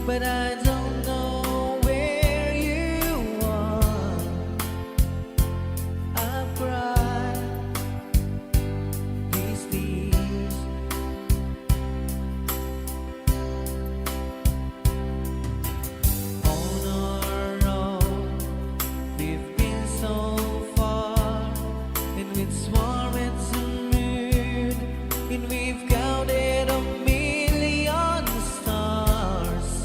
but I don't know where you are. I've cried these tears. On our own, we've been so far, and with swarm and some moon, and we've counted a million stars.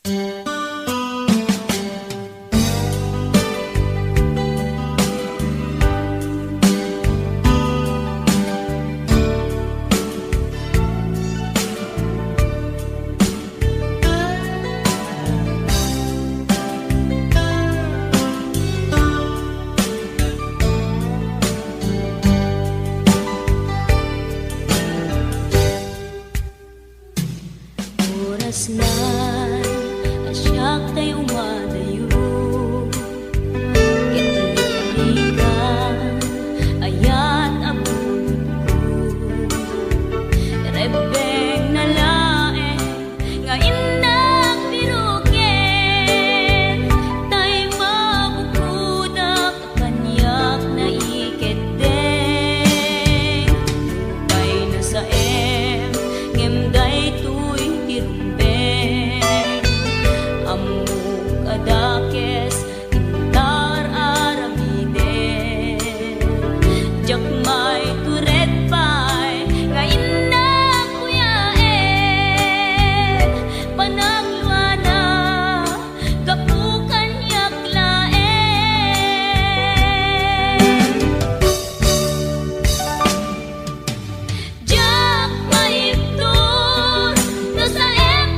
Oras na asyak tayo umadayo, ituloy ka ayat abulod ko. Rebeng na lae nga indak biruken, tay mabukudak kanyak na iketeng. Lupay na sa ngemday tuy tirumbeng, amuk adakes intar aramiden. Jakmay turet pay nga indak kuyaen, panagluana kapukan yak laen. Jak maipton no sa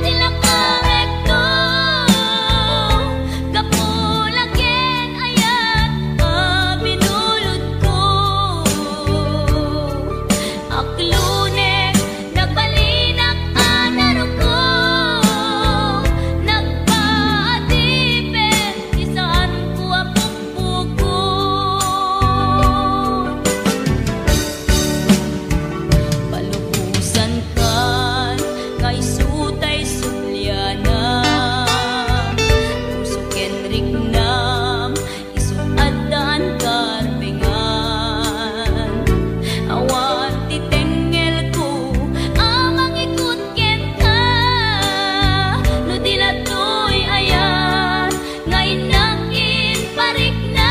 tilakawekto, kapulaken ayat binulod ko. Aklunek nagbalinak anaro ko, nagpaatipin isaan ko apukpukon. Palubusan kan kay sutay sulyana, puso kenrik nam isut adan karbengan. Awan titengel ko amang ikut ken ka, no dinatoy ayan nga inakin parik na.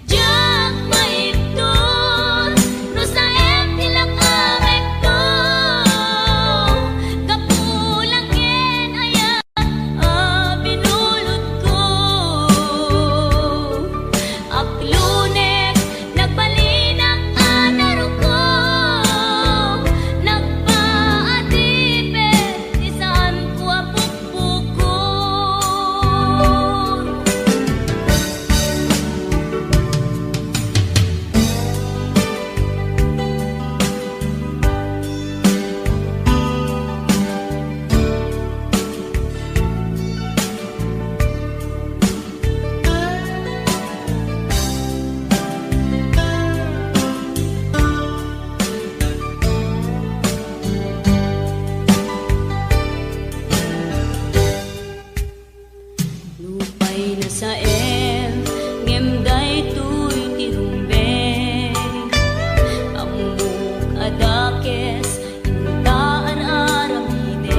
Jak maipton no sa tilakawekto, kapulaken ayat binulod ko. Aklunek nagbalinak anaro ko, nagpaatipin isaan ko apukpukon. Lupay na sa ngemday tuy tirumbeng, amuk adakes intaan aramiden.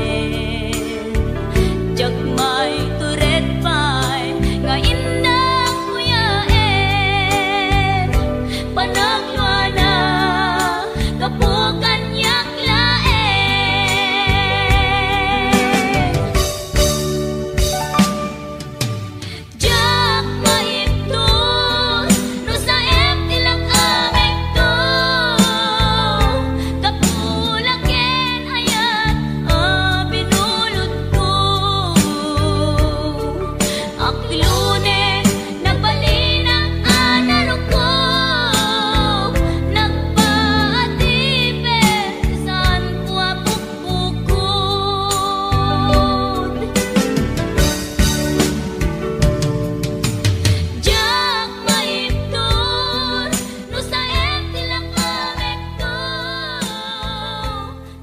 Jakmay turet pay nga indak kuyaen, panagluana kapukan yak laen. Jak maipton no sa tilakawekto, kapulaken ayat binulod ko. Aklunek nagbalinak anaro ko, nagpaatipin isaan ko apukpukon. Jak maipton no sa tilakawekto,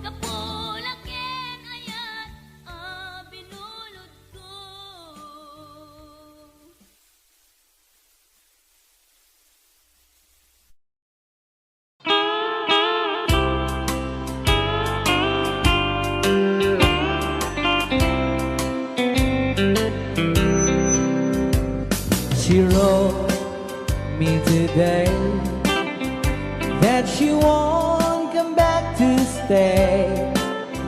kapulaken ayat binulod ko. She wrote me today that she won't come back stay,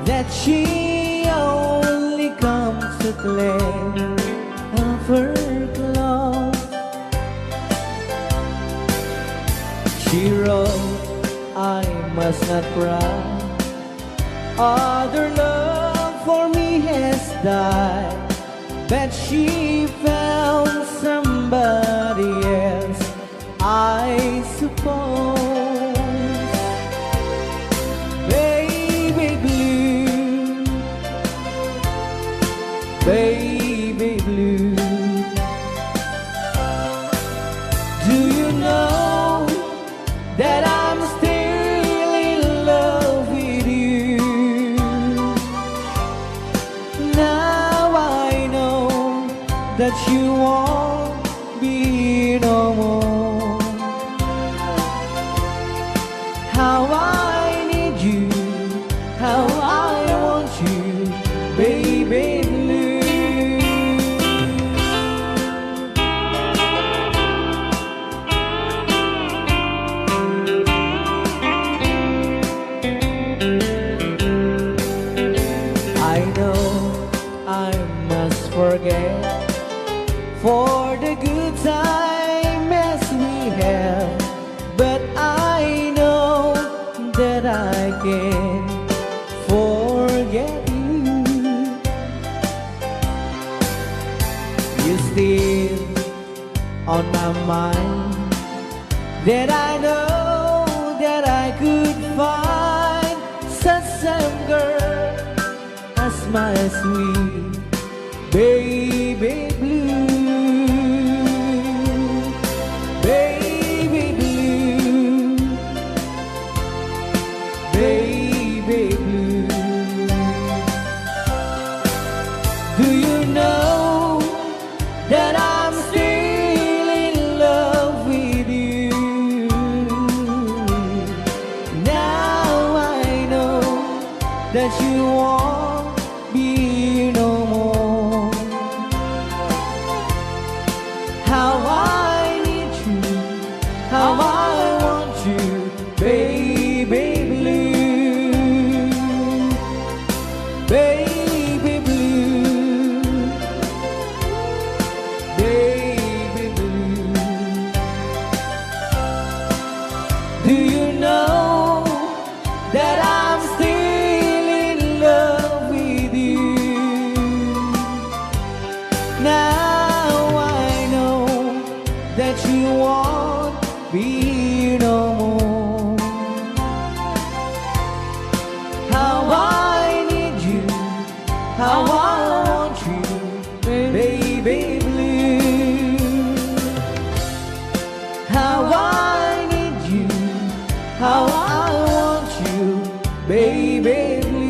that she only comes to claim of her clothes. She wrote, I must not cry, other love for me has died, but she found somebody else, I suppose. Baby blue, baby blue, do you know that I'm still in love with you? Now I know that you won't be no more. How I need you, how I want you, baby blue. I know I must forget for the good times we have, but I know that I can forget you. You still on my mind, that I know that I could find such a girl as my sweet baby blue. Baby blue, baby blue, do you know that I'm still in love with you? Now I know that you won't be no more. How I need you, how I want you, baby blue, baby blue, baby blue. Do you know that I'm still in love with you? Now I know that you won't be no more. How I need you, how I want you, baby blue. How I need you, how I want you, baby blue.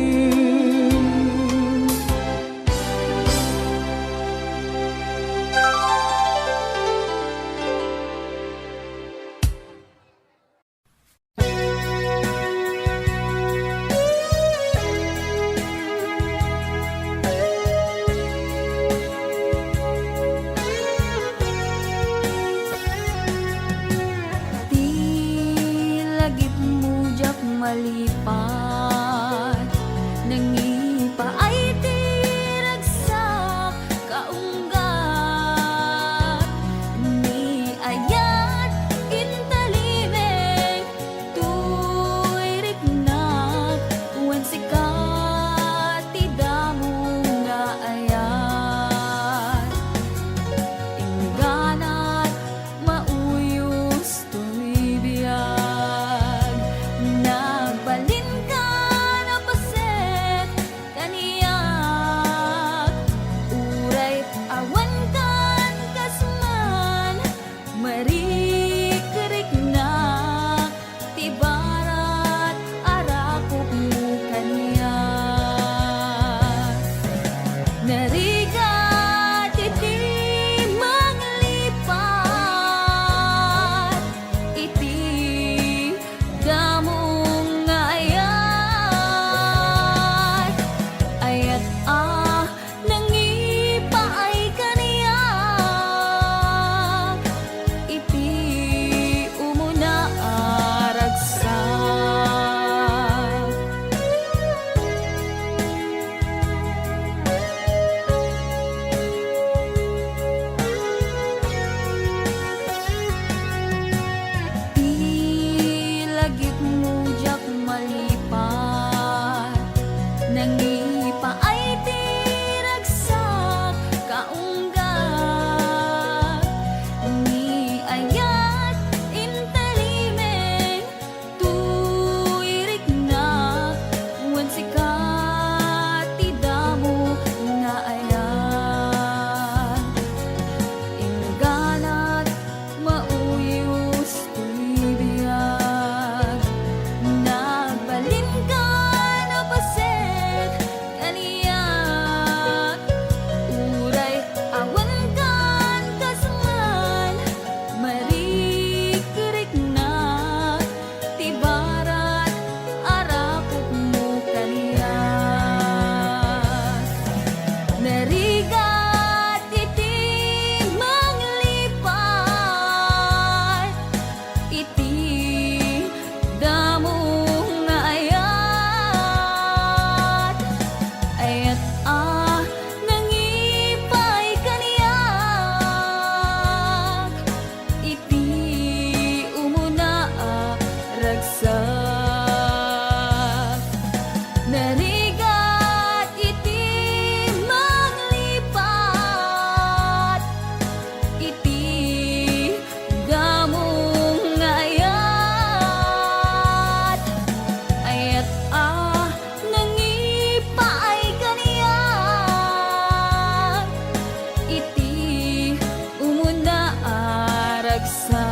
sa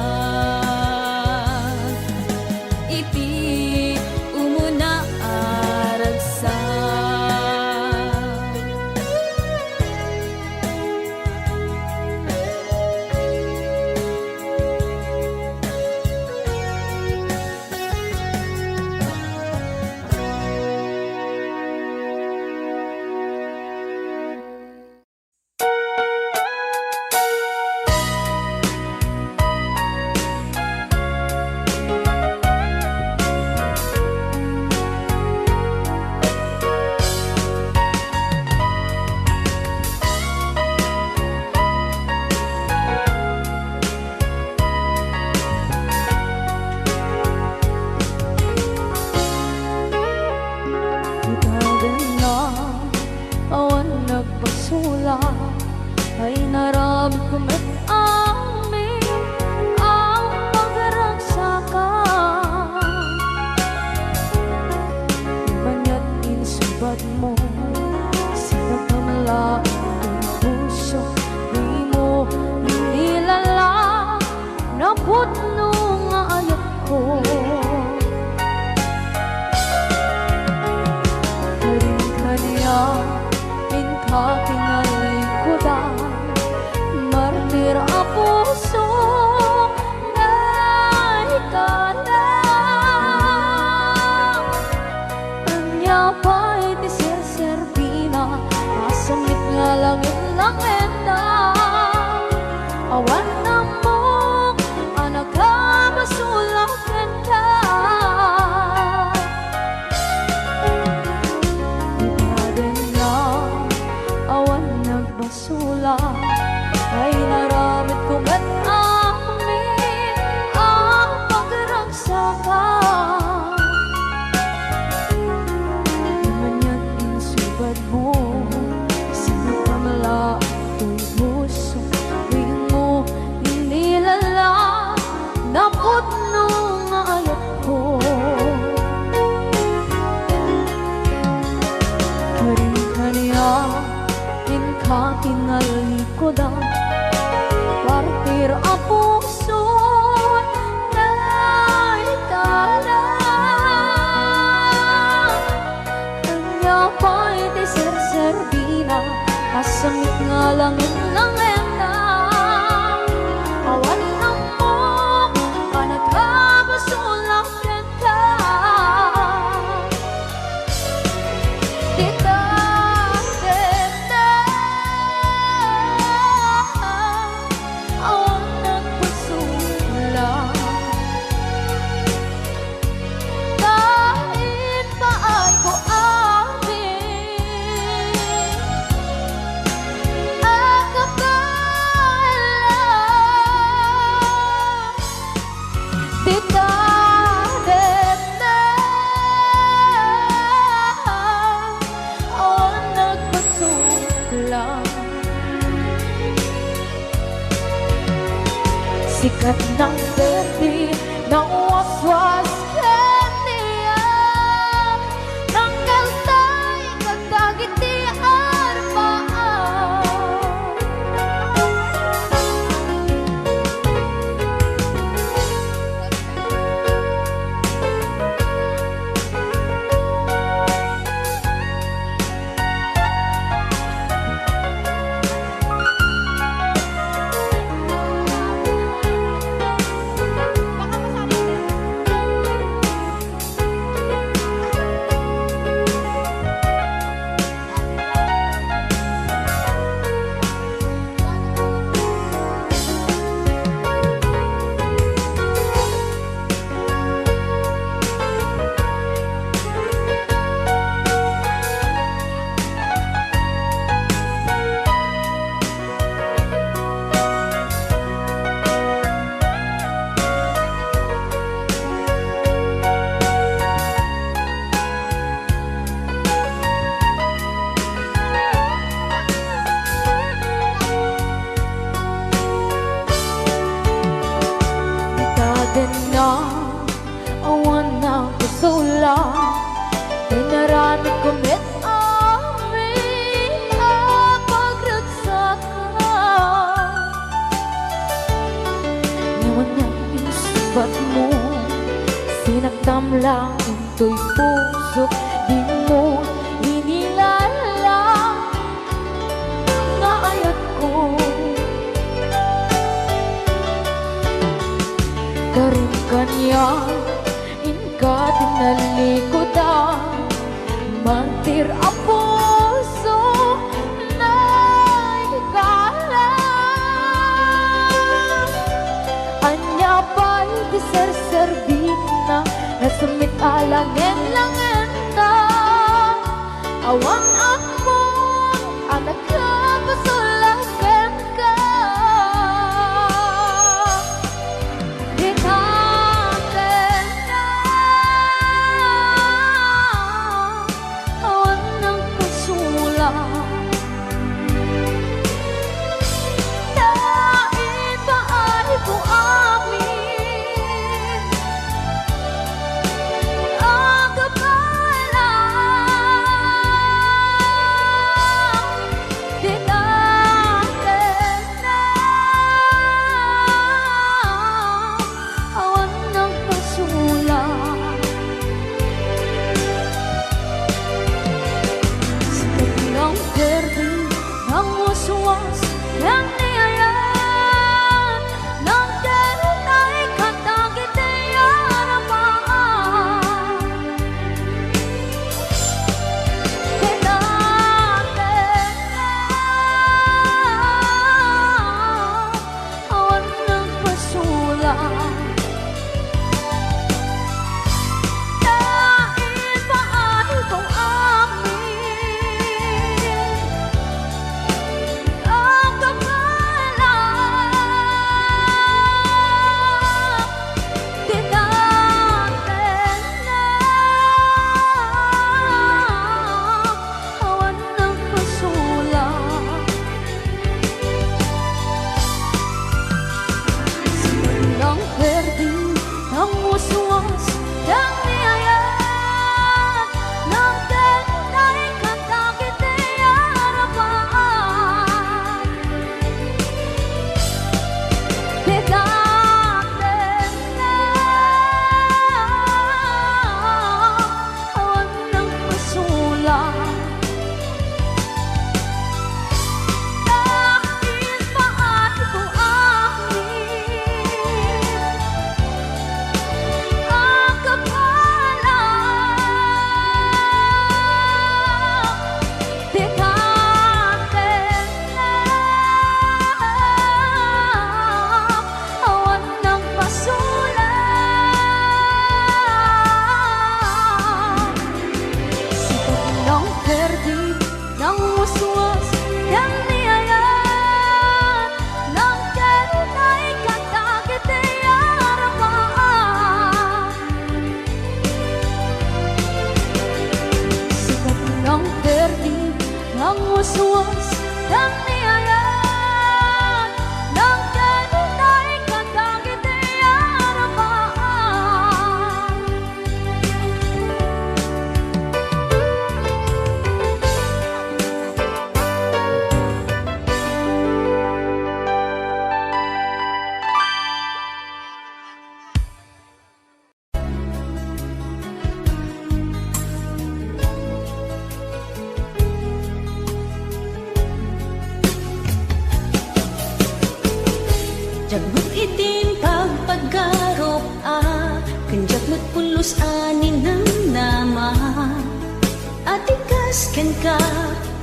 ipi umuna aragsa. Awan nagpasula ay narami kumit amin ang pagragsakan. Manya't insubad mo sinagpamala ang puso, di mo inilala na putno nga ayat ko. Kakinalikudan, martir ang puso na ikalang. Anya pa'y tiserserpina, masamit nga langit-langit na. Awan na mo, anak ka, masulakan ka. Sula ay naramit kong at amin ang pagragsakan. Manya't insubad mo sinagpamala ang puso, di mo inilala na putno nga ayat ko. Karing-kaniya kakinalikudan, partir ang puso na ikalang. Kanya pa'y tiserserbina, masamit nga langit-langit na. Awan na mo, panagkabasulakan ka. Sikat ng berde ng waswas kaniya, ng kaltay kagdagit di arbaan. sula Pinarami kumit amin ang pagragsakan. ba't mo sinaktam lang ito'y puso, di mo inilala nga ayat ko. Karin kanya inka tinalikodan, mantir ang puso na ikala. Anya ba'y di serservin na nasumit alangin-langin na awan ako anak ka pasulagan ka. Ikatin na awan ng kasulat. Dahil ba ay buamin ang kapalang. Di natin na awan ng kasulat. Sikat ng berde ng waswas ng niyayan ng denay katagit ay aramaan. Di natin na awan ng kasulat. Dahil ba ay buamin ang kapalang. Di natin na awan ng kasulat. Ng berde ng waswas ng niyayan ng denay katagit ay aramaan. Di natin na awan ng kasulat. Dahil ba ay buamin ang kapalang. Di natin na awan ng kasulat. Sikat ng berde ng waswas ng niyayan ng denay katagit ay aramaan. Sikat ng berde ng waswas ng niyayan ng denay katagit ay aramaan. Jagmut itim pagpaggarop kanjak mo't pulos ani ng nama. Atikas ken ka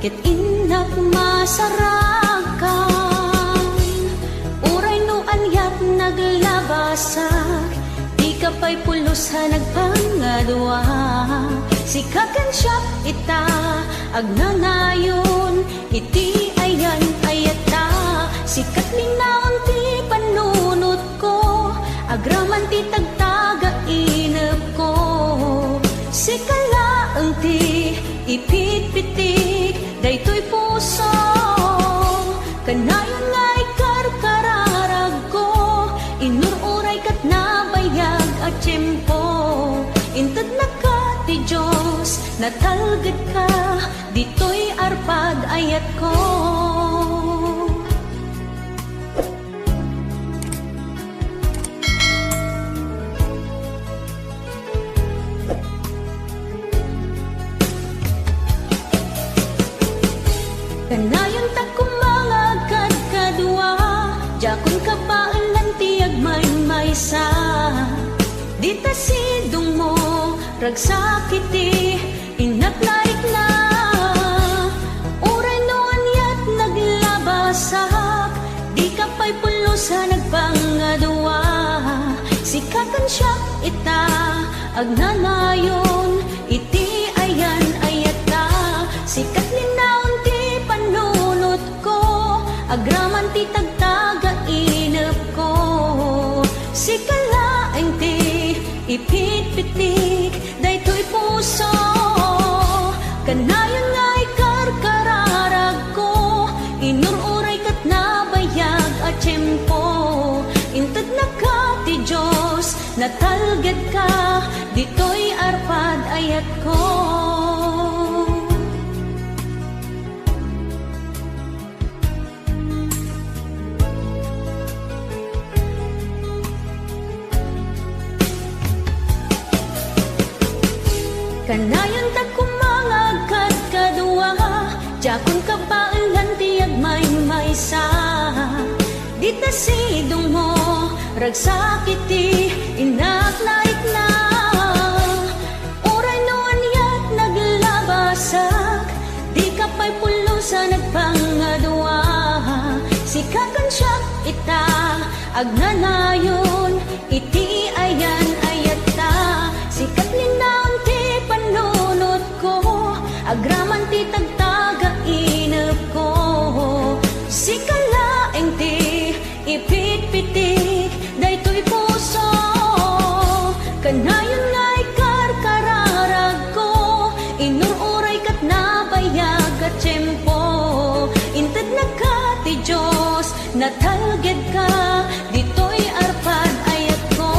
ket inak masarakan. Uray no anyat naglabasak, di ka pa'y pulos ha nagpangadwa. Sikakan siya ita agnanayon, iti ayan ayata. Sikat linaon ti panunot ko, agraman ti tagtaga inep ko. Sikalaang ti ipitpitik, daytoy puso. Kanayon nga'y karkararag ko, inururay kat nabayag at tiyempo. Intad na ka ti Diyos, natalgad ka, dito'y arpad ayat ko. ta sidong mo ragsakiti inaglarik na uray no anyat naglabasak di ka pa'y pulusa nagpangadwa sikakan siya ita agnanayon iti ayan ayata sikat linaon ti panunot ko agraman ti tagtaga inep ko sikalaeng ti ipit-pitik daytoy puso kanayon nga ikarkararag ko inururay kat nabayag at tiyempo inted na ka ti Diyos natalged ka ditoy arpad ayat ko. Kanayon ta kumangagkat kadwa Jakong kabailan tiyag may maysa Di ta sidong mo ragsakiti inaknaik na Uray no anyat naglabasak Di ka pa'y pulusa nagpangadwa Sikakan siya ita agnanayon iti ayan ayata Sikat linaon ti panunot ko agraman ti tagtaga inep ko sikalaeng ti ipit-pitik daytoy puso kanayon nga ikarkararag ko inururay kat nabayag at tiyempo inted na ka ti Diyos natalged ka ditoy arpad ayat ko.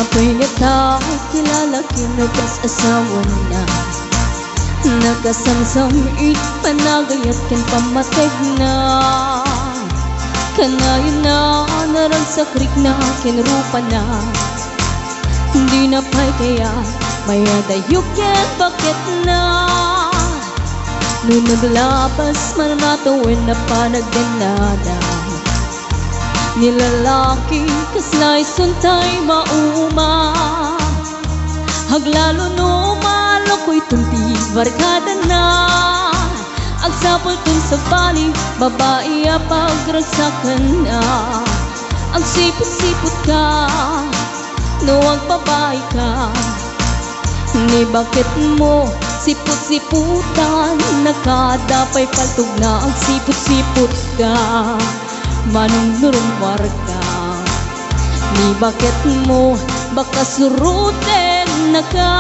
Ako'y natawag kilala kinugas asawa na nagasamsam panagayat ken pamateg na kanayon na narang sa krik na kinrupa na hindi na pa'y kaya may adayok ken bakit na nung naglabas manatawin na panagdanada nilalaki kaslay suntay mauma haglalo no maloko'y tunti barkada na agsapol tun sa bali babae pagragsakan na ang sipot-sipot ka no ang babae ka ni bakit mo sipot-siputan nakadapay paltog na ang sipot-sipot ka manong nurumwar ka ni bakit mo baka suruten na ka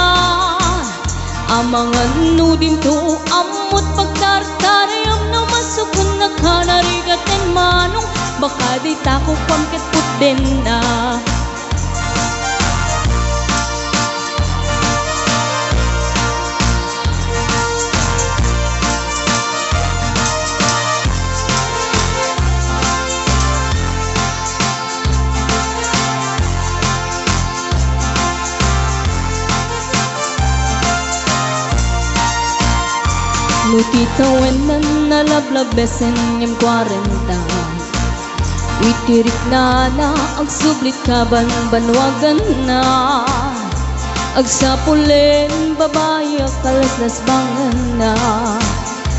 amang anudin to amot pagtartarayam na masukun na ka narigaten manong baka di tako pangket putden na Nutitawen na nalablabesen yung 40 Witirik na ang sublit kaban banwagan na Agsapulen babae kalasnas bangan na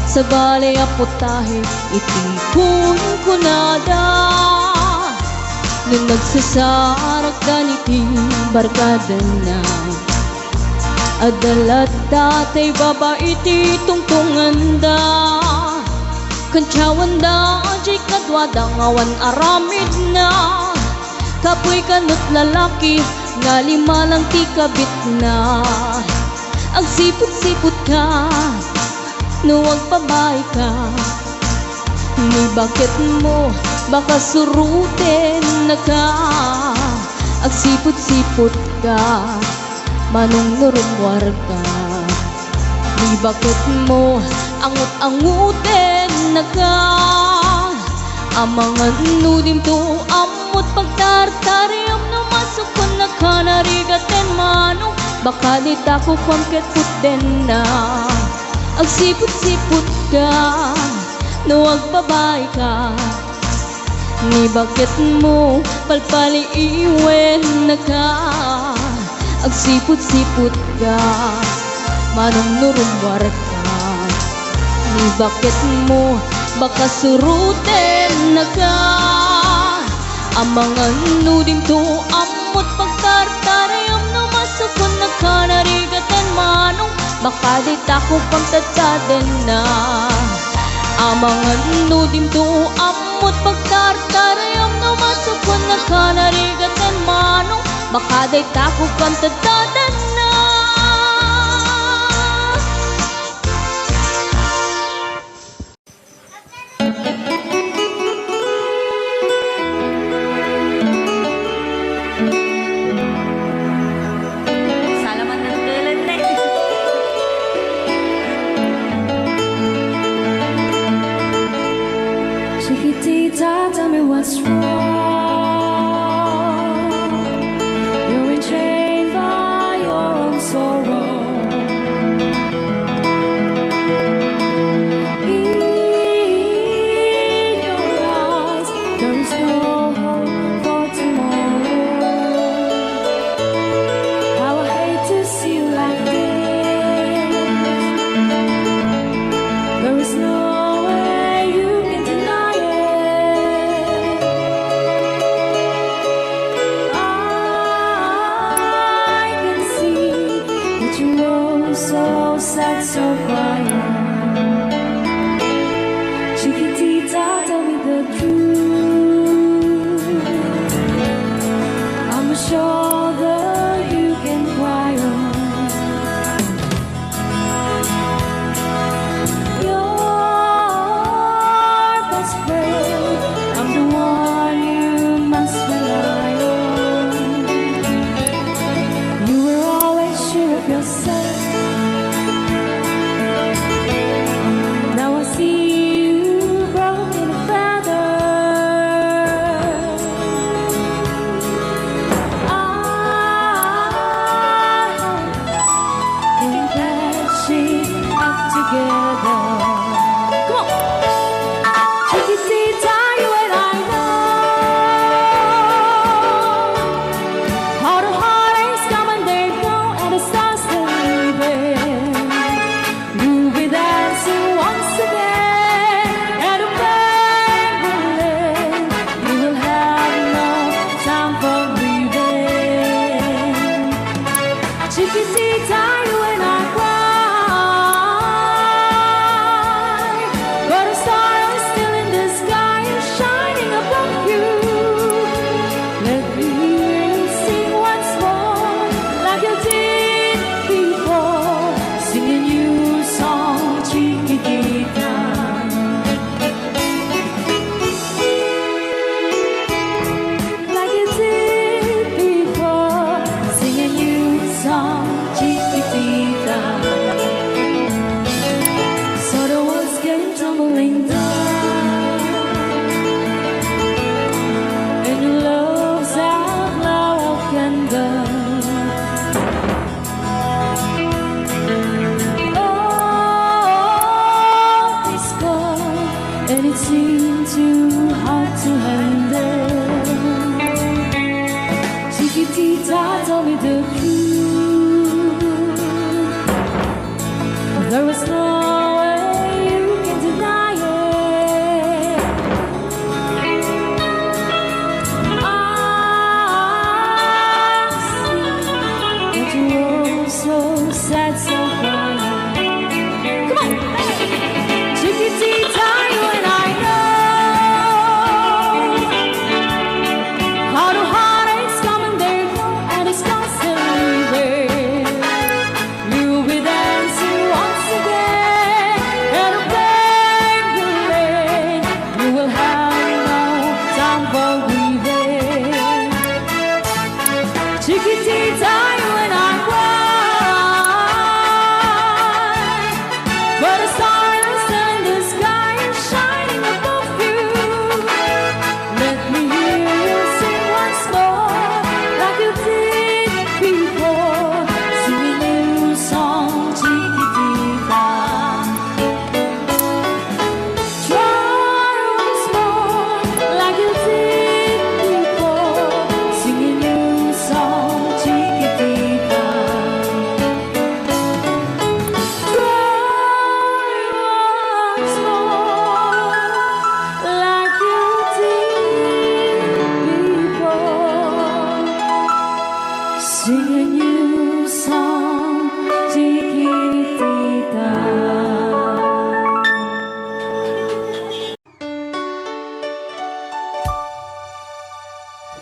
Sa balay aputahe itingkun kunada Nung nagsasarak ganiti barkada na Adalat datay babae ti tungtungan da Kantsawan da jay kadwadang awan aramid na Kapoy kanot lalaki nga lima lang ti kabit na Ang sipot-sipot ka nuwag pabay ka Ni bakit mo baka surutin na ka. Agsipot-sipot ka, manong nurumwar ka. Di bakit mo angut-angutin na ka. Amangan nudim to amot pagtartariam na masukon na ka narigaten manong. Baka di tako kwamket puten na. Agsipot-sipot ka, nuwag babay ka. Ni bakit mo palpaliiwen na ka. Agsipot-sipot ka, manong nurumwar ka. Ni bakit mo baka surutin na ka. Amangan nudim to amot pagtartariam na masukon na ka narigaten manong. Baka di tako pang tataden na. Amangan nudim to amot pagtartariam na masukon na ka narigaten manong. Baka di tako pang tataden na. Salamat ng tulan na Chiquitita, tell me what's wrong. You're enchained by your own sorrow. In your eyes, there is no hope for tomorrow. How I hate to see you like this. There is no way you can deny it. I can see that you are so sad, so quiet. Chiquitita, tell me the truth. I'm a shoulder you can cry on. Your best friend, I'm the one you must rely on. You were always sure of yourself. Now I see you broken a feather. I think that she up together. Come on, Chiquitita, you and I know how the heartaches come and they go, and the stars still leaving. You'll be dancing once again, and the pain will end. You will have no time for breathing. Chiquitita, you and I cry, but a star is still in the sky and shining above you. Let me hear you sing once more, like you did before, sing a new song, Chiquitita. Like you did before, sing a new song, Chiquitita. So the walls came tumbling down, and your love's outlaw of candle. Oh, it's gone, and it seemed too hard to handle. Chiquitita, tell me the truth. There was no way you can deny it. I see that you were so sad, so quiet. Come on, Chiquitita, you and I know how the heartaches come and they go, and it's constantly there. You'll be dancing once again.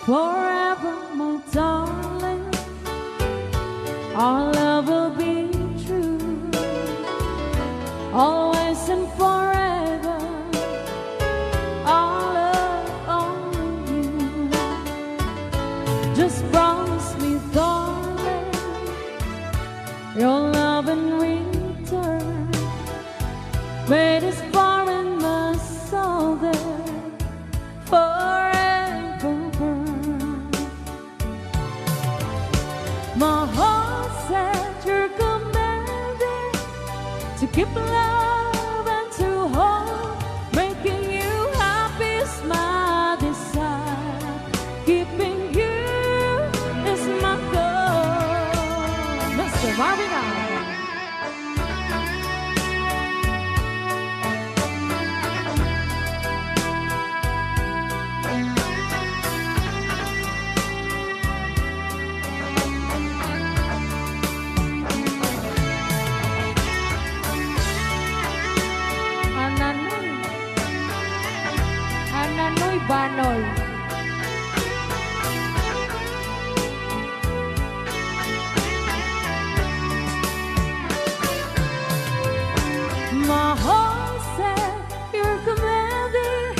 forever, my darling. Our love will be true, always and forever. Our love only you. Just promise me, darling, your love in return. Made us far in my soul there forever burn. My heart said you're commanded to keep love and to hold, making you happy is my desire. Keeping you is my goal. Mr. Marvin Allen. Ananoy Banoy. My heart said you're commanded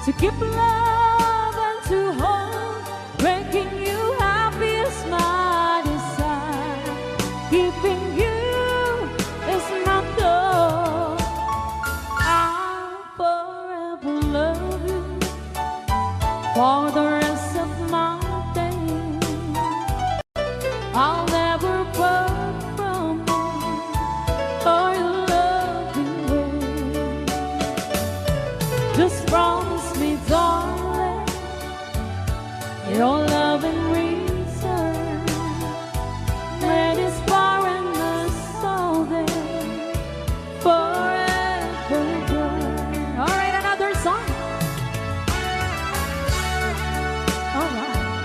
to keep love and to hold, making you happy is my desire. Keeping you is my goal. I'll forever love you for the rest of my days. I'll never part from you or your loving way. Just promise me, darling, your love in return. Made us far in the soul there forever burn. All right, another song. All right.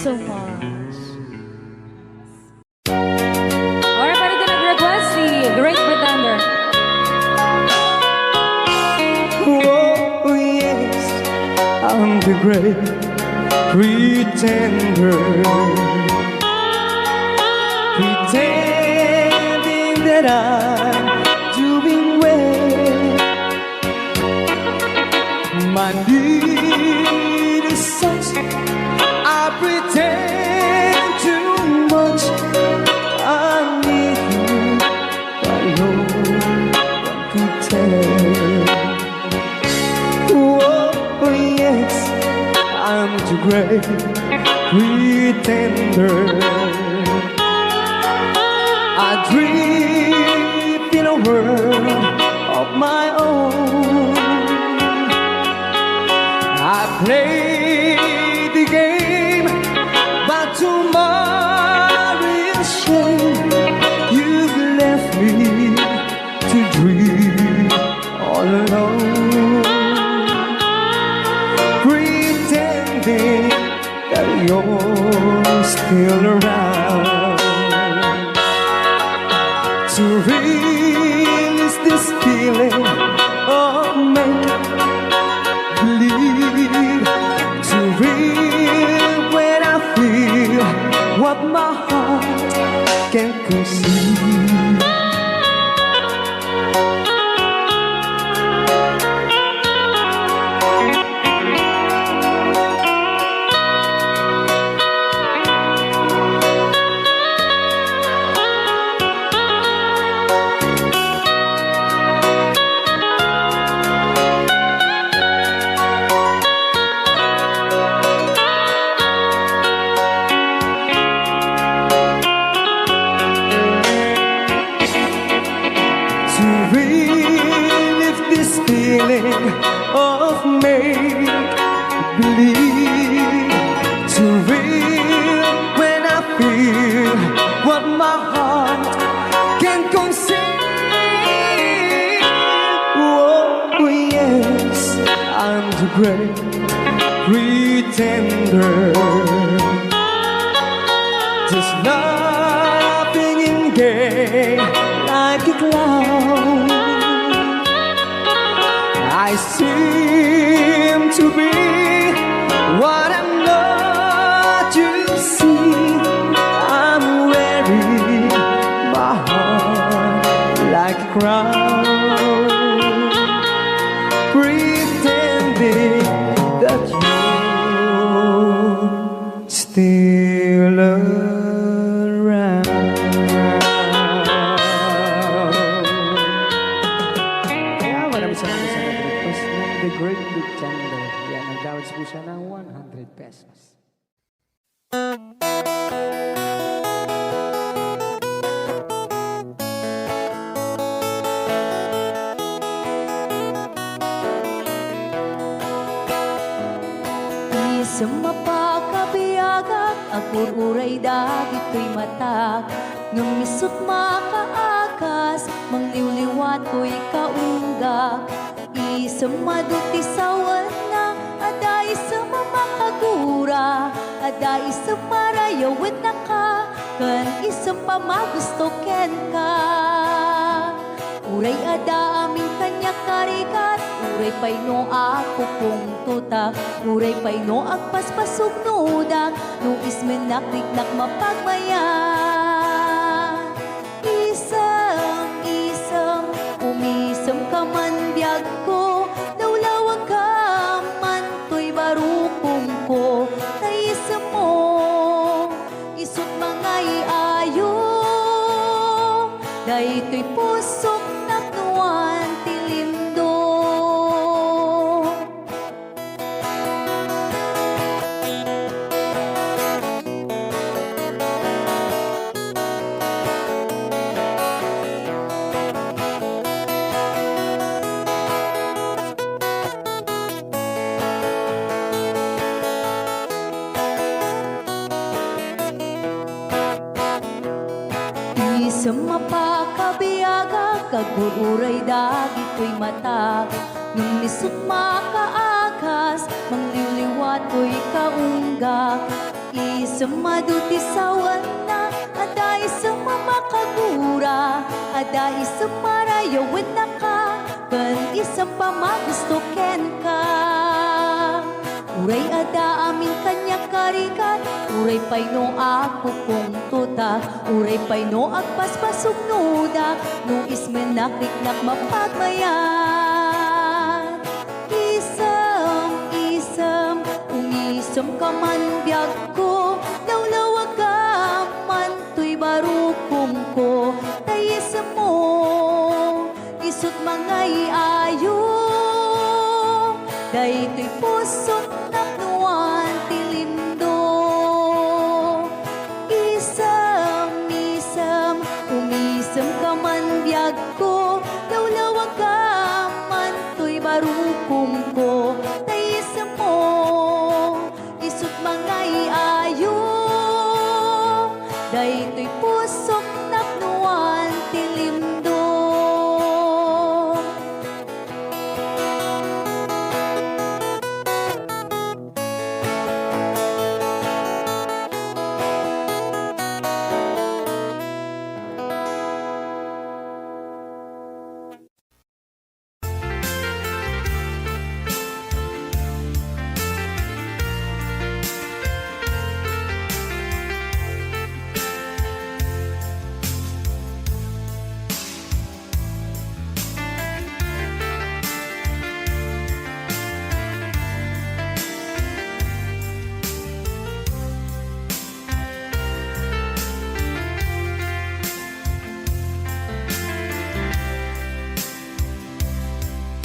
so much. Alright, para din nag-request si Great Pretender. Oh, yes, I'm the great pretender. Pretending that I'm doing well. My need is such, I pretend too much. I need you, but no one could tell. Oh, yes, I'm the great pretender. I dream in a world of my own. I play the game, but tomorrow is shame. You've left me to dream all alone, pretending that you're still around. To release this feeling of make-believe, to real when I feel what my heart can conceive. To relive this feeling of make-believe, to real when I feel what my heart can conceive. Oh, yes, I'm the great pretender. Just laughing in gay like a clown. I seem to be what I'm not. You see, I'm wearing my heart like a crown, pretending that you're still around. Kaya maraming salamat sa nag-request ng The Great Pretender. Yan, nag-downloads po siya ng 100 pesos. Sa mapakabiyagak, agur-uray dagit ko'y matak. Nung misut makaakas, mangliwliwat ko'y kaunggak. Isa maduti sawan na, ada isa mamakagura, ada isa marayawit na ka, kan isa pa magusto ken ka. Uray ada aming kanya karikat, uray pa'y no ako kung tutak, uray pa'y no agpaspasog nudak, no ismenakliknak mapagmayan. Isam, umisam ka man biyag ko, naulawag ka man to'y barukong ko, kaisam mo, isut mga iayo, dahi to'y pusok naknuan tilindo. Sa mapakabiyaga, kagururay dagit ko'y mata. Nung nisut makaakas, mangliliwat ko'y kaunggak. isang maduti sa wana, ada isang mamakagura, ada isang marayawan na ka, kan isang pamagusto ken ka. Uray ada amin kanya karikat, uray pay no ako kong tuta, uray pay no agpaspasog nuda, no ismen nakiknak mapagmayan. Isam, ungisam ka man biyag ko, lawlawag ka man to'y barukong ko, tayisam mo, isut mga iayo, day to'y pusot naknuan tilindo. Isam, umisam ka man biyag ko, lawlawag ka man to'y barukong ko, tayisam mo, isut mga iayo, day to'y pusok naknuan tilindo.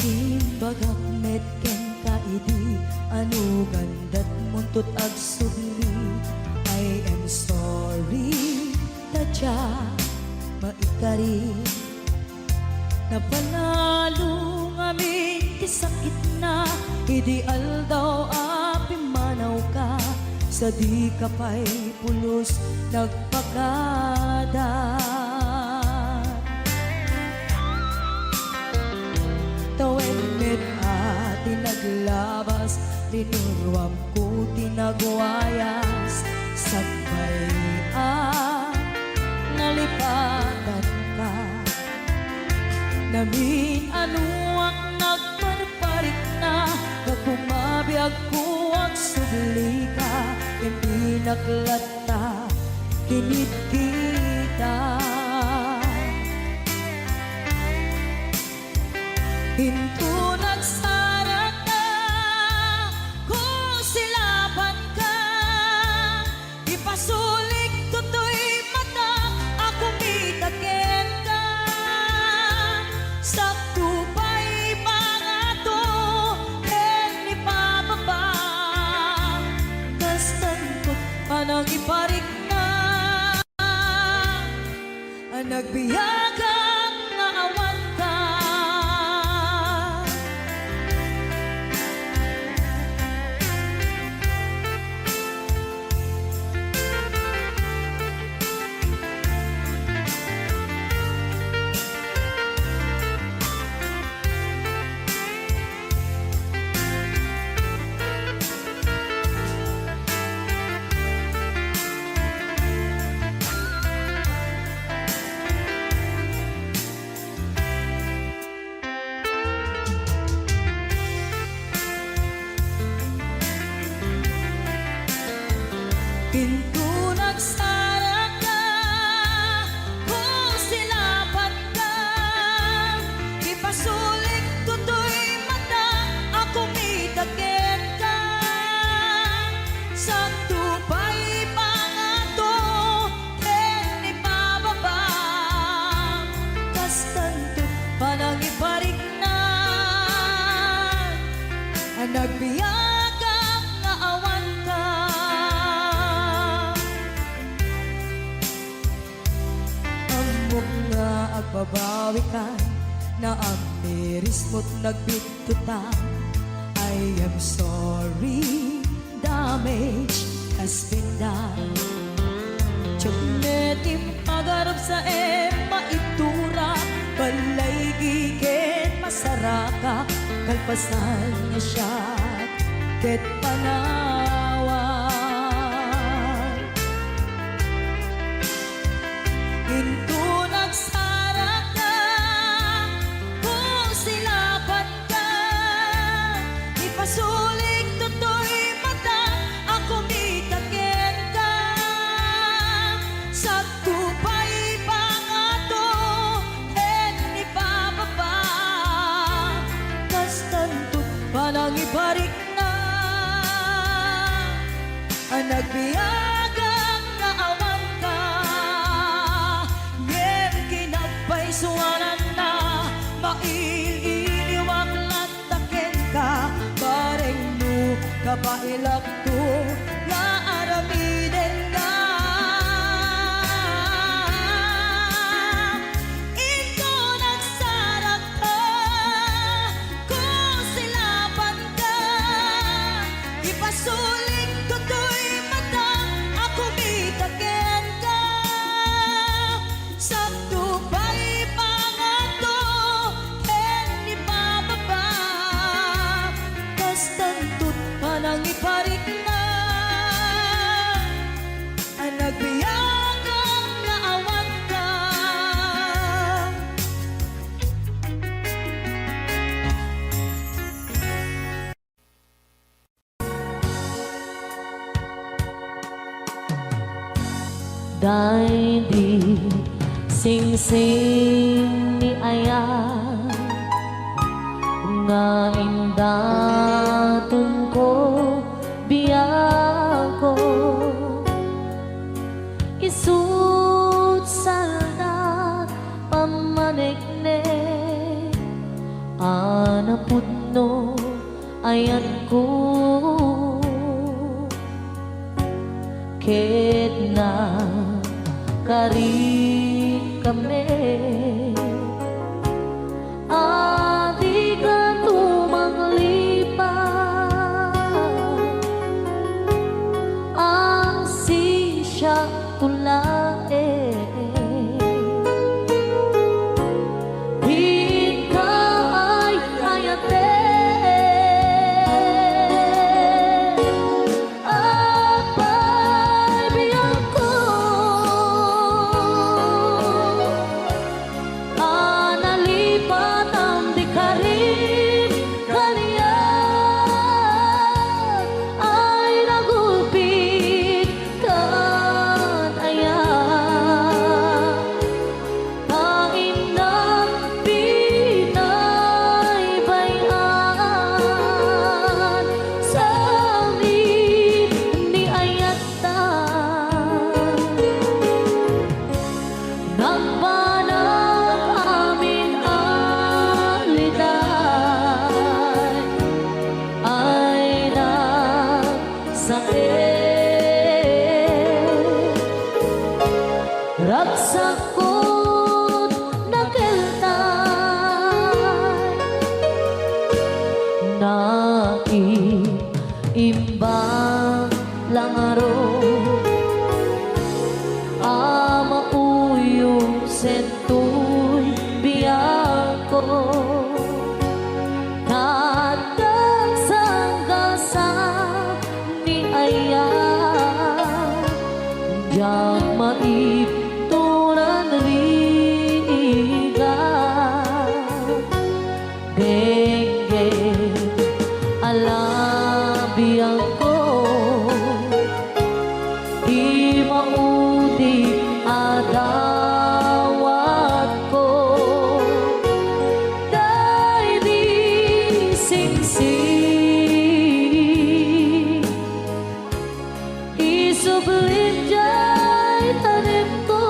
Imbagak met ken kaidi, ano gandat muntot ag sudli. I am sorry, tadya maikari. Napanalo ngamin ti sakit na, ideal daw api manaw ka, sa di ka pa'y pulos nagpakada. Tawenmet ati naglabas, tinurwam ko tinagwayas, sagbay nalipatan ka. Namin anuak nagparparik na, nagpumabiyag ko ang subli ka, hindi naglata, kinit kita. Hinto nagsarag na, kung silaban ka, ipasulik tutoy mata, ako mitakin ka. Sa tupay mga to, ken ipababa, kastan ko anang iparik na, ang nagbiyagang nga awan ka. Pinto nagsarag na, kung silaban ka, ipasulik tutoy mata, ako mitakin ka. Sa tupay mga to, ken ipababa, kastan to panang iparik na, ang nagbiyagang nga awan ka. Nga agbabawi ka, na ang miris mo't nagbitutan. I am sorry, damage has been done. Tiyagnetim pagarap sa maitura, balay gigit masaraka, kalpasan na siya ket panawa. Ipasulik toto'y mata, ako mitaken ka. Sa tupay pangato, en ipababa. Kastanto panang ibarik na, ang nagbiyagang naawan ka. Ngem kinagpaisuanan na, maililiwag lataken ka. Bareng no kapailak to, nga aramiden ka. Ito nagsarak ka, kung silapan ka. Ipasulik toto'y mata, ako mitaken ka. Sa tupay pangato, en ipababa. Kastantot panang iparik na, ang nagbiyagang naawan ka. Dahil di sing-sing ni Aya nga indatun ko biyako isut salda pamanikne anaputno ayan ko ket na kari kami adi ka tumanglipat ang sisya tulae di ka ay hayate apay biyang ko analipat ang di karin kaliyan ay nagulpit kan ayan pain ng pinaybayan sa amin ni ayatan nagpanang amin aliday ay nagsakit ragsakot nakeltay naiimbang langaro ama uyong sentoy biyako tatag sanggasa ni Aya yang maipturan riga denge alabiyang ko di maudi adawat ko dahil di singsing isublim jay tanim ko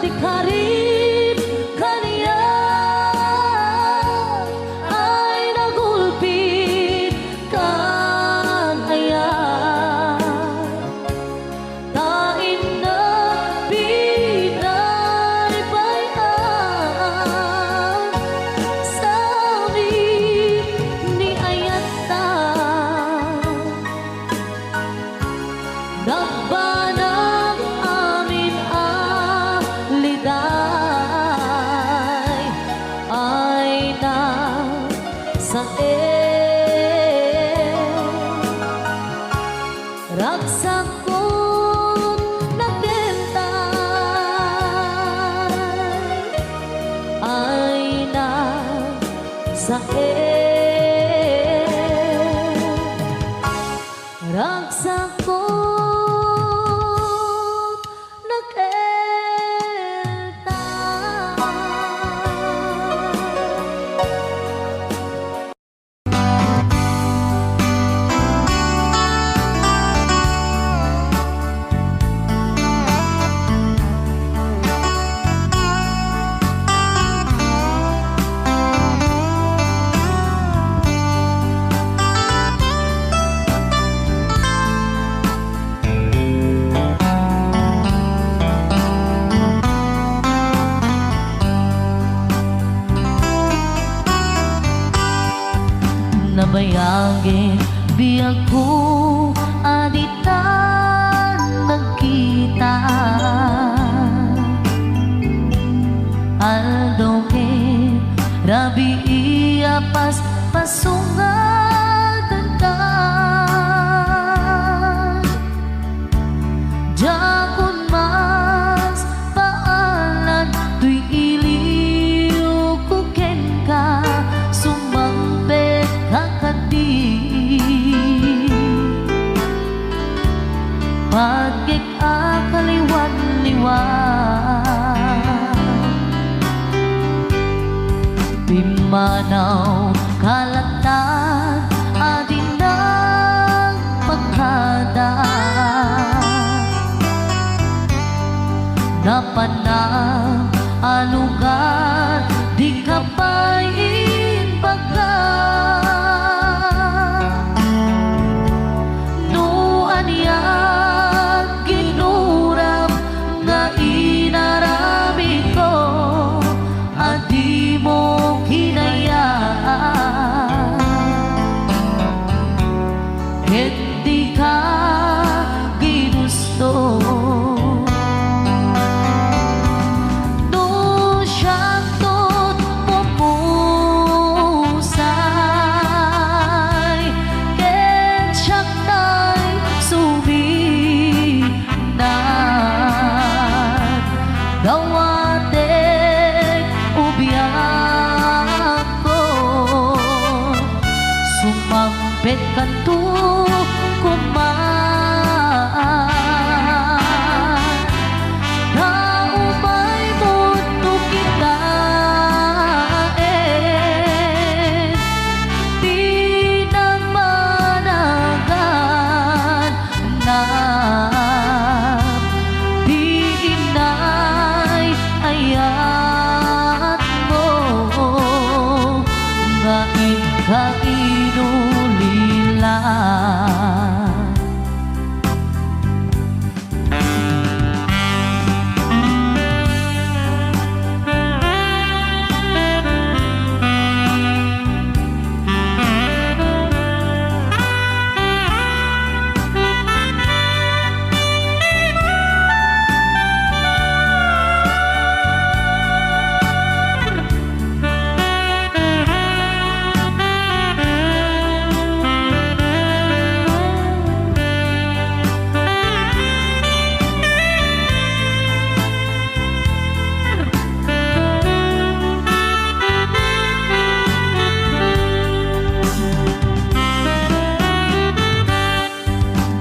di karib kaniya ay nagulpit kan ayan tain na pinaribayan sabi ni ayata nagbanang amin aliday ay na sa ragsak ko't nagbentay ay na sa ragsak ko't nagbentay. Nabayagin biyag ko aditan nagkita aldo ke rabi iya pas pasungatan ka jakun mas paalan tuy iliw kuken ka sumampe kakadi pagkik akaliwan-liwan pimanaw kalatan adin ng pagkada napanang alugar di kapain pagka nuan yan ginuram nga inarami ko adi mo hinayaan hindi ka ginusto dawatek ubiyak ko sumampet kanto kumaan naumay mundo kita di namanagan na ayat mo nga ikainulilan.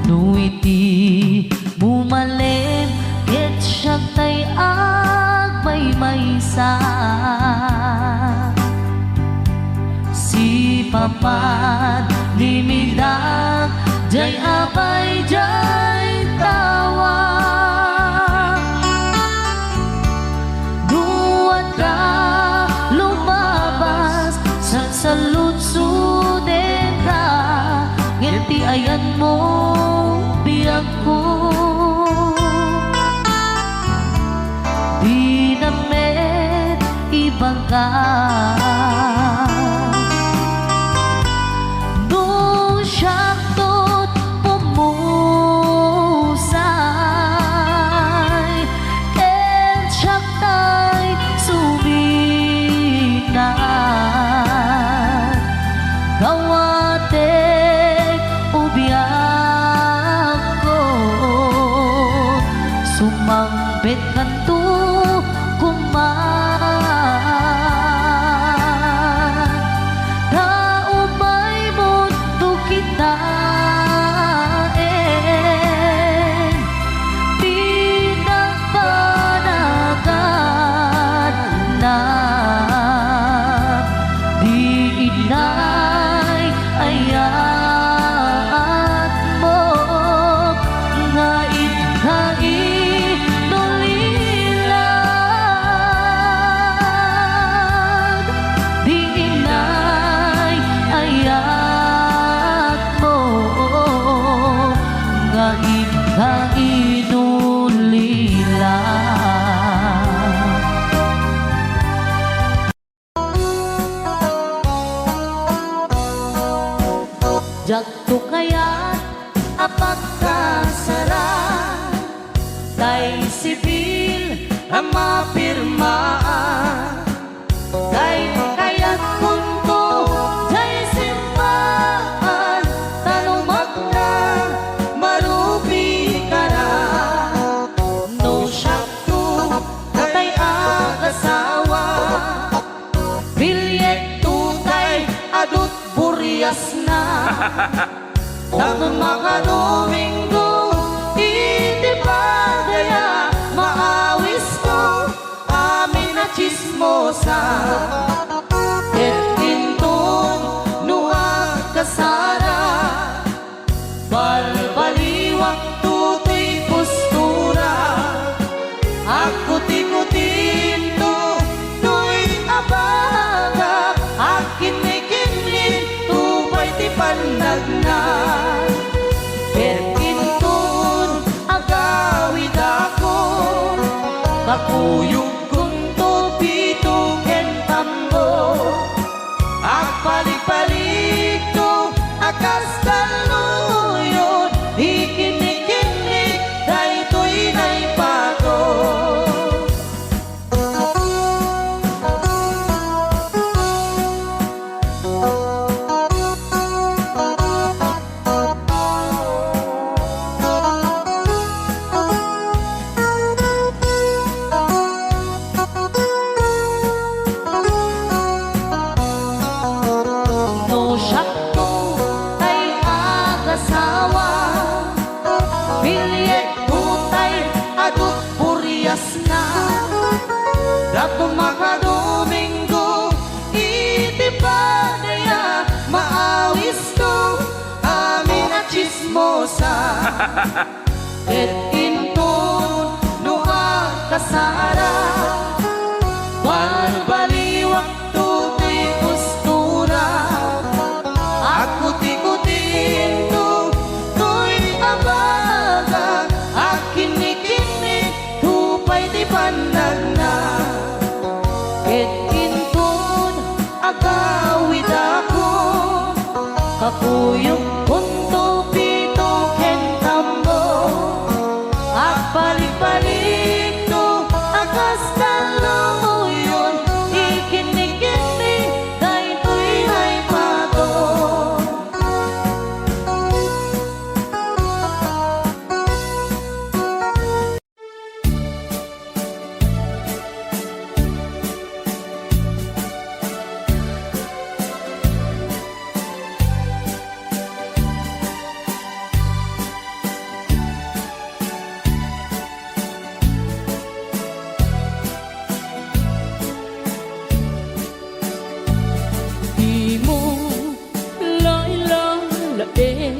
Nuiti bumalin ket siya tay agmay-maysa si papat limidak jay abay jay tawa ka. Nung siya'y pumusay, ken siya'y suminat, gawatek ubiyak ko, sumangbet kanto kuman, naumay mundo kita pinagpanagan na di inay ayat mo nga inulilan, di inay ayat mo nga inulilan. Jagto kaya't apagkasara, tay sibil ang mapirmaan, tay kaya't kunto, tay simbahan, talumat na, marubi ka na. No syakto, tay agasawa, bilyet tutay, adut buryas na. Tanong makadominggo, iti pa daya maawis ko, amin na chismosa. Ket intong nuwag kasara, balbaliwak tutoy postura, ako tikutin to, to'y abaga, akin may kinlin, tupay ti pandagnan. Ket intun agawid ako, kakuyog kong tupito ken tambo, agpalik-palik to, akas kaluyon, ikinik-kinik, daytoy naipato. No syakto tay agasawa, bilyet tutay adut buryas na. Dato makadominggo, iti pa daya maawis ko, amin na chismosa. Ket intun nuwag kasara, balbaliwak tutoy postura, ako tikutin to, to'y abaga, akinik-inik, tupay di pandagnan. Ket intun agawid ako, kakuyog kong tupito ken tambo, agpalik-palik to, akas kaluyon, ikinik-inik, daytoy naipato. Di mo lailalain,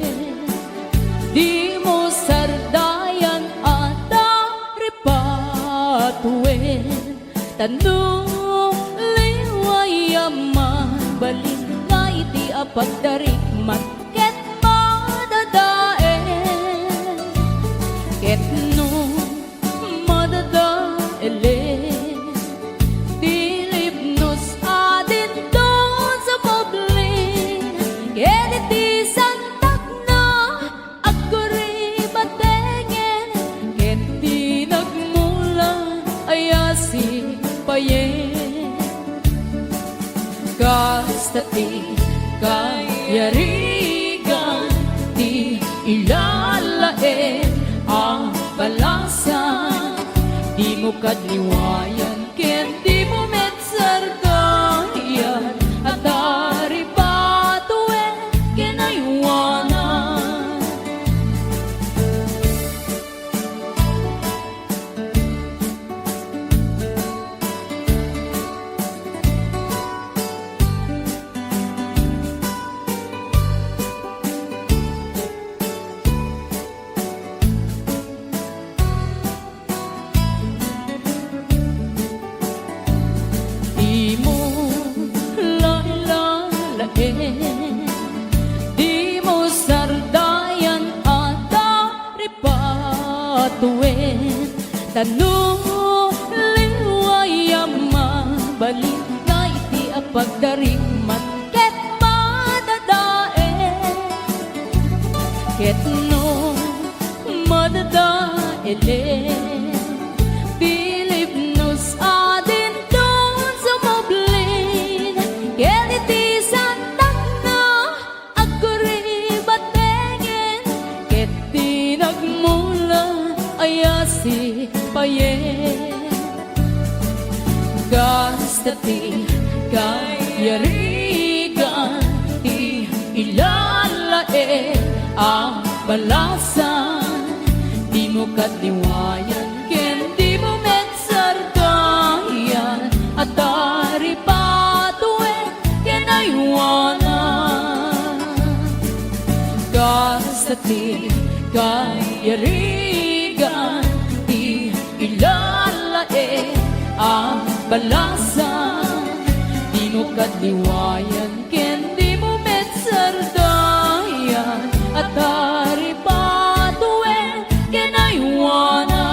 di mo sardayan at ripatuin, tanong liwayaman balik nga iti apagdarikmat ket madadaen, ket no madadaelen, di libnos Basta ti kayarigan, ti ilalain ang balasan. Di mo kadliwayan, ken di mo metsargayan, at dari patuen kinaywanan. Di mo lalalain, di mo sardayan at dari patuin. Tanong liwayang mabalik na iti apagdaring man ket madadae. Ket no madadae Bilib nos adin doon sa moblin, ket iti santak na agkuribatengin, ket di nagmula ayasi payen. Gasta ti kayarigan, ti ilalain ang balasan. Di mo kadliwayan, ken di mo metsargayan, at dari patuen kinaywanan. Gasta ti kayarigan, ti ilalain ang balasan. Di mo kadliwayan, ken di mo metsargayan, at dari patuen kinaywanan.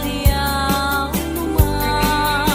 Daliang naman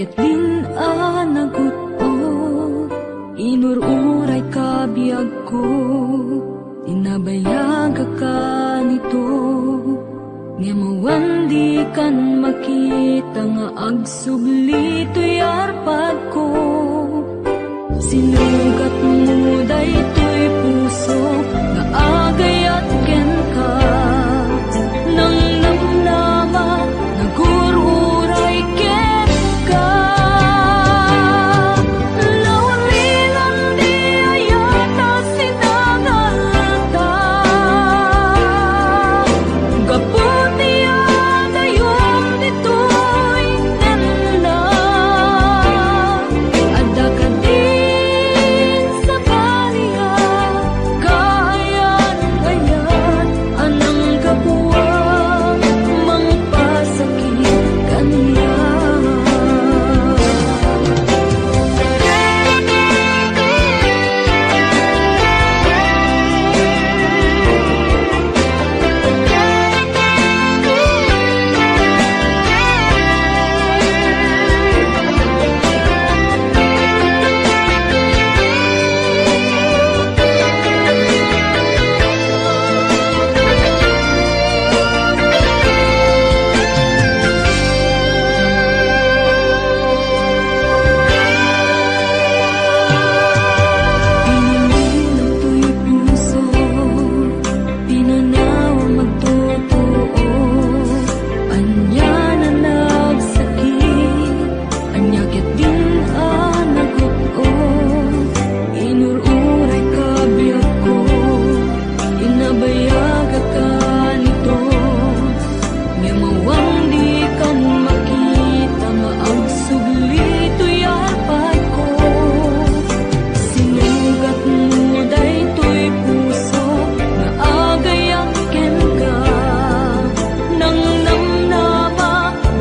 Anyakit din anagot-o, inururay ka biyag ko, inabayag ka nito. Nga mawandi kan makita nga agsubli to'y arpad ko. Sinugat mo daytoy puso nga agayat ken ka. Nang namnama nagururay ken ka. Lawalilan di ayata sinangalta. Gaputi adayom ditoy nanda. Ada ka din sa baliya, kayan-kayan anang kapuwang mangpasakit kaniya. Pinililaw to'y puso, pinanaw magtotoo. Anya na nagsakit, anyakit din anagot-o. Inururay ka biyag ko, inabayag ka nito. Nga mawang di kan makita nga agsubli to'y arpad ko. Sinugat mo daytoy puso nga agayang ken ka. Nang namnama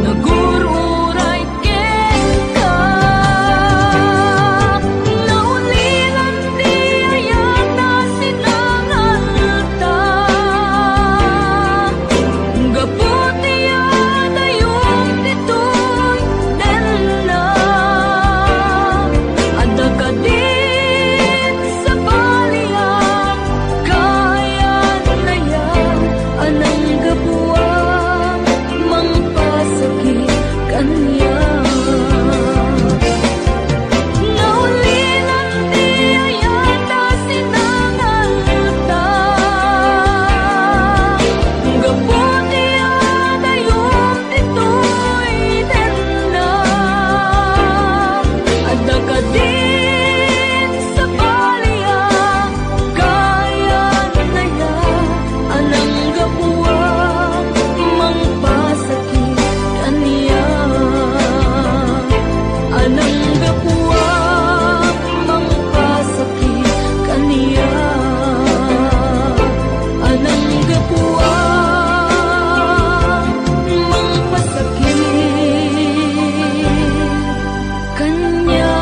nagururay ken ka. Naulilan di ayata sinangalta. Gaputi adayom ditoy nanda. Ada ka din sa baliya, kayan-kayan anang kapuwang mangpasakit kaniya. Naulilan di ayata sinangalta. Gaputi adayom ditoy nanda. Ada ka din sa baliya, kayan-kayan anang kapuwang mangpasakit kaniya. Anang kapuwang mangpasakit kaniya. Anang kapuwang mangpasakit kaniya.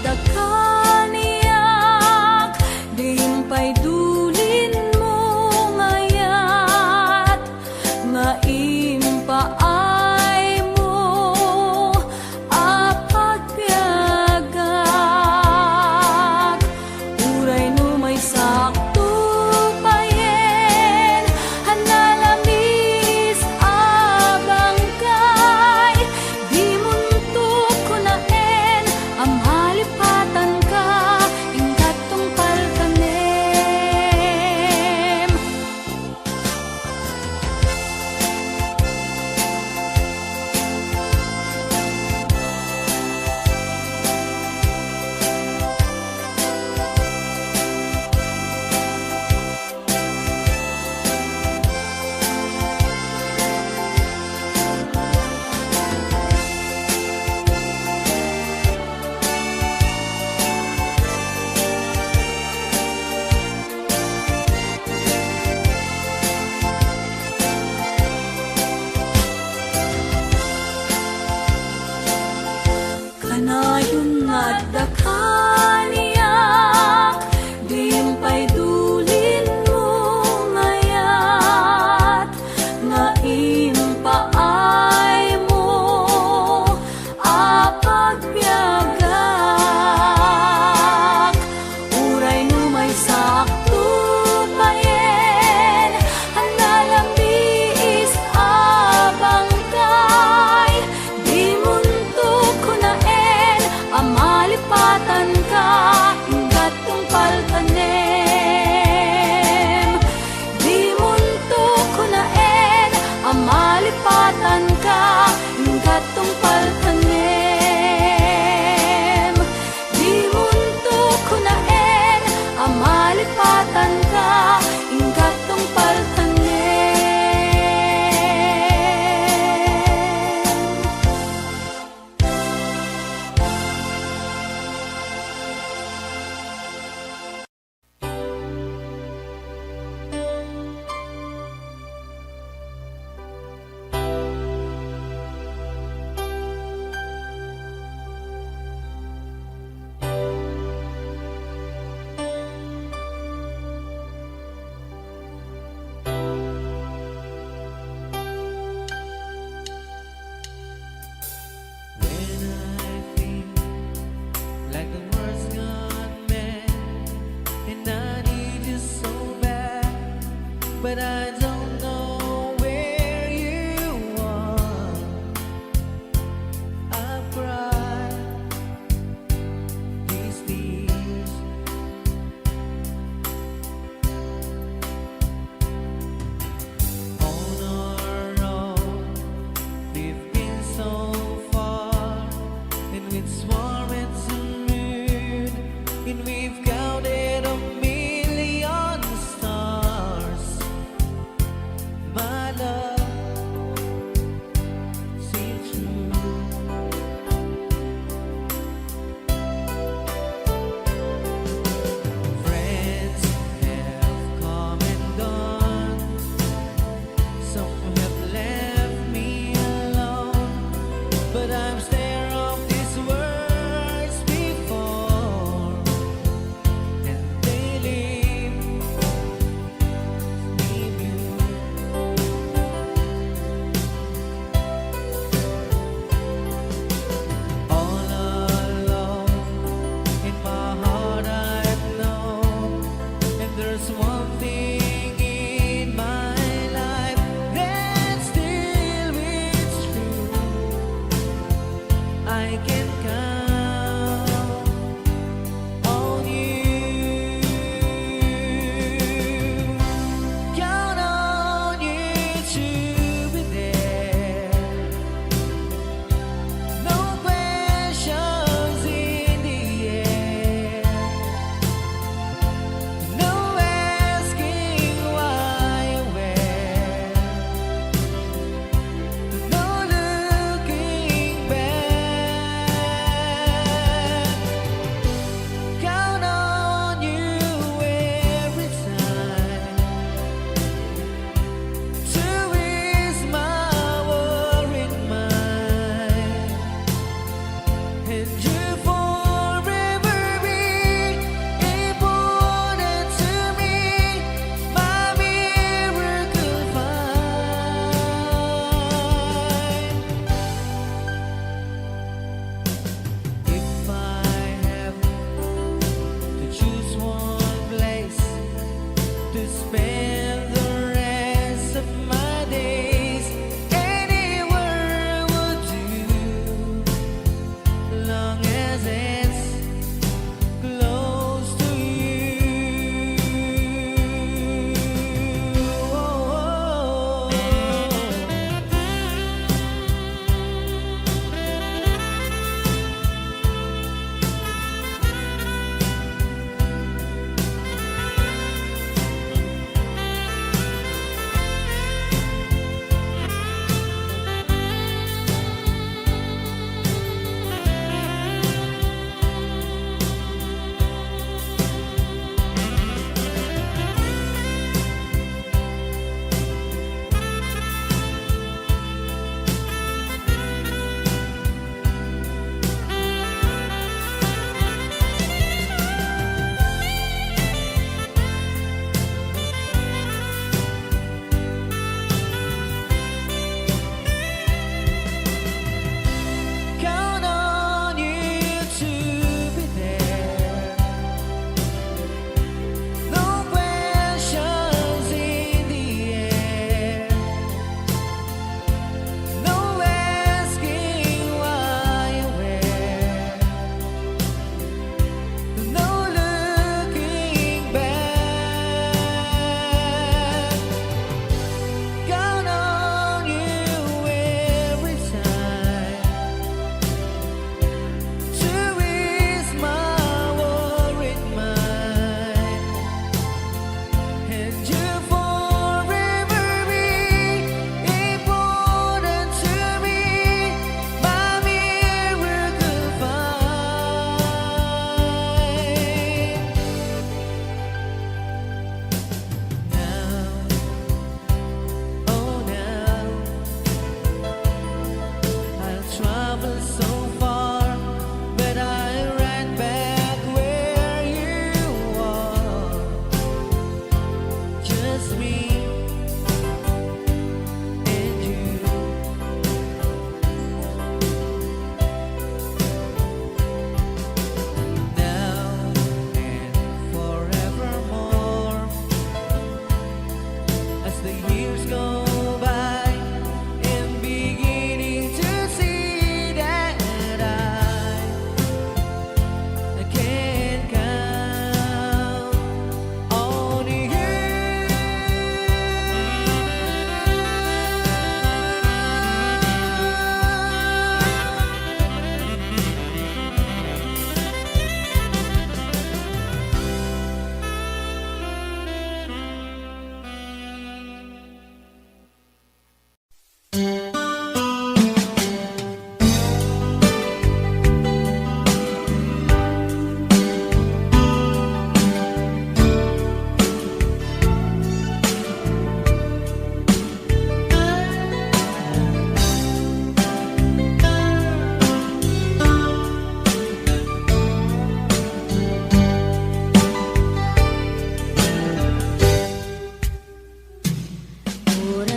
dakaniyak, dihimpay dulin mo ngayat, nga impaay mo apagpiagak. Uray no may sakto payen, hanalamis abang kay, di muntok ko naen, amhalipatan ka, ingkat tungpal kanem. Kanayon nga dakaniyak, dihimpay dulin mo ngayat, nga impaay mo apagpiagak. Uray no may sakto payen, hanalamis abang kay, di muntok ko naen, amalipatan ka, ingkat tungpal kanem. Di muntok ko naen, amalipatan ka, ingkat tungpal kanem. Di muntok ko naen, amalipatan ka, ingkat tungpal kanem. When I feel like the world's gone mad and I need you so bad, but I don't know where you are. I've cried these tears. On our own, we've been so far, and with swarms and moon, and we've counted a million stars.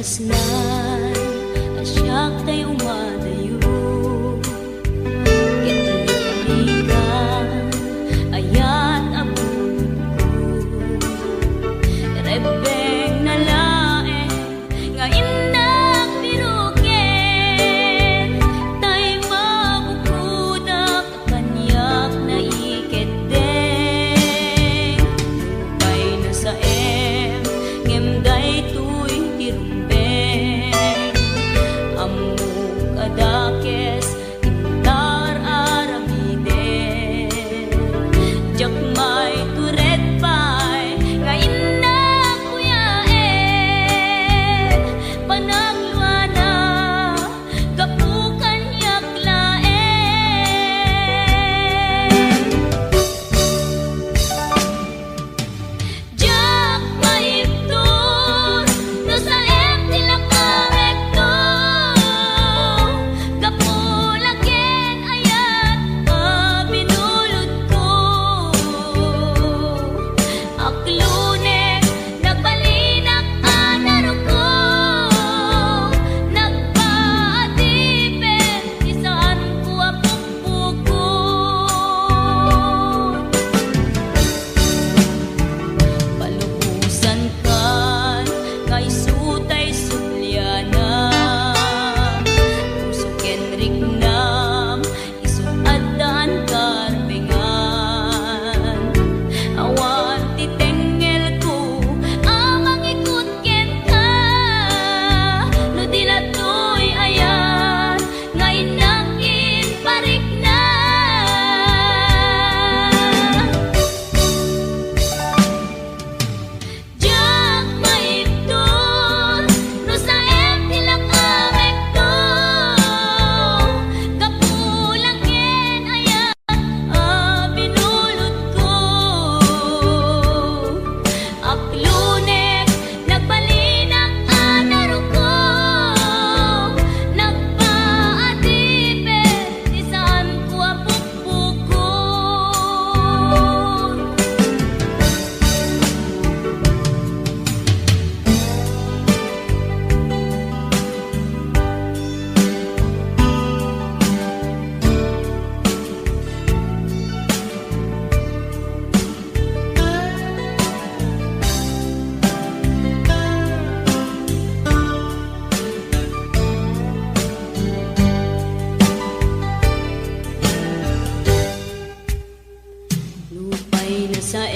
Kaslan, asyak tayo madayo. Kitlikan, ayat abun ko. Rebeng na lae, nga indak biruken. Tay mabukudak, kanyak na iketeng. Lupay na sa ngemday tuy tirumbeng. Amuk adakes, intar aramiden. Jakmay turet pay, nga indak kuyaen. Panagluana, kapukan yaklaen. Jak maiptur, no sa tila kamekto. Kapulaken ayat, binulod ko. Aklunek, nagbalinak anaro ko. Nagpaatipin, isaan ko apukpukon. Palubusan kan, kay sutay sulyana. Puso kenrik nam, isuadan karbengan. Awan titengel ko, amang ikut ken ka. No di na to'y ayan, ngayon nangin parik na. Jak maiptur, no sa tila kamekto. Kapulaken ayat, binulod ko. Aklunek, nagbalinak anaro ko. Nagpaatipin, isaan ko apukpukon. Lupay na sa